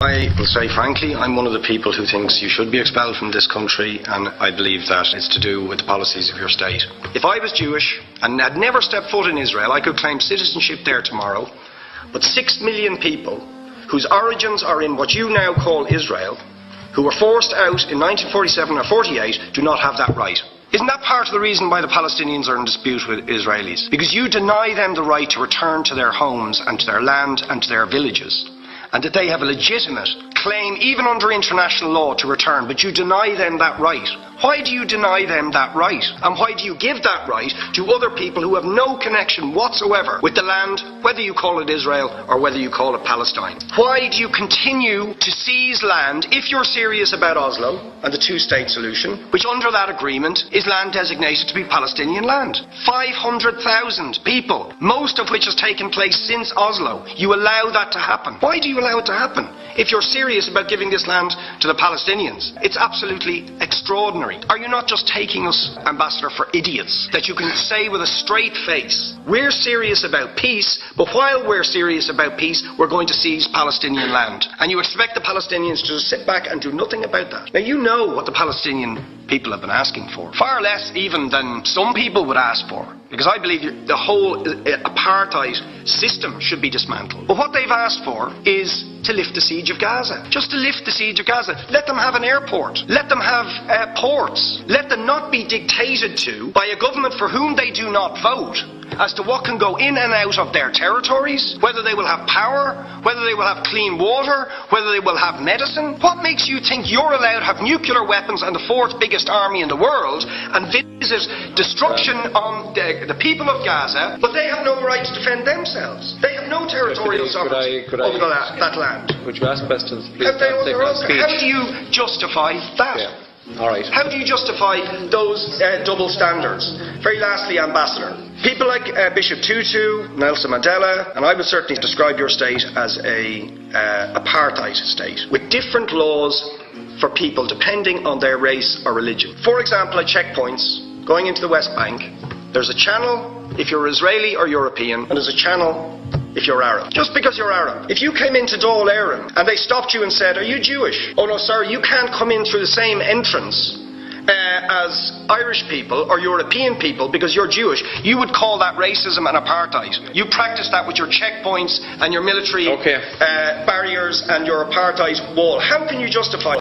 I will say frankly, I'm one of the people who thinks you should be expelled from this country, and I believe that it's to do with the policies of your state. If I was Jewish and had never stepped foot in Israel, I could claim citizenship there tomorrow, but 6 million people whose origins are in what you now call Israel, who were forced out in 1947 or 48, do not have that right. Isn't that part of the reason why the Palestinians are in dispute with Israelis? Because you deny them the right to return to their homes and to their land and to their villages, and that they have a legitimate claim, even under international law, to return, but you deny them that right. Why do you deny them that right? And why do you give that right to other people who have no connection whatsoever with the land, whether you call it Israel or whether you call it Palestine? Why do you continue to seize land, if you're serious about Oslo and the two-state solution, which under that agreement is land designated to be Palestinian land? 500,000 people, most of which has taken place since Oslo. You allow that to happen. Why do you allow it to happen? If you're serious about giving this land to the Palestinians, it's absolutely extraordinary. Are you not just taking us, Ambassador, for idiots? That you can say with a straight face, we're serious about peace, but while we're serious about peace, we're going to seize Palestinian land. And you expect the Palestinians to just sit back and do nothing about that. Now, you know what the Palestinian people have been asking for. Far less even than some people would ask for. Because I believe the whole apartheid system should be dismantled. But what they've asked for is to lift the siege of Gaza. Just to lift the siege of Gaza. Let them have an airport. Let them have ports. Let them not be dictated to by a government for whom they do not vote as to what can go in and out of their territories, whether they will have power, whether they will have clean water, whether they will have medicine. What makes you think you're allowed to have nuclear weapons and the fourth biggest army in the world and visit destruction on the people of Gaza, but they have no right to defend themselves? They have no territorial sovereignty over that land. Would you ask questions, please? How do you justify that? Yeah. All right. How do you justify those double standards? Very lastly, Ambassador, people like Bishop Tutu, Nelson Mandela, and I would certainly describe your state as a apartheid state, with different laws for people depending on their race or religion. For example, at checkpoints going into the West Bank, there's a channel if you're Israeli or European, and there's a channel if you're Arab. Just because you're Arab. If you came into Dáil Éireann and they stopped you and said, are you Jewish? Oh no, sorry, you can't come in through the same entrance as Irish people or European people because you're Jewish, you would call that racism and apartheid. You practice that with your checkpoints and your military barriers and your apartheid wall. How can you justify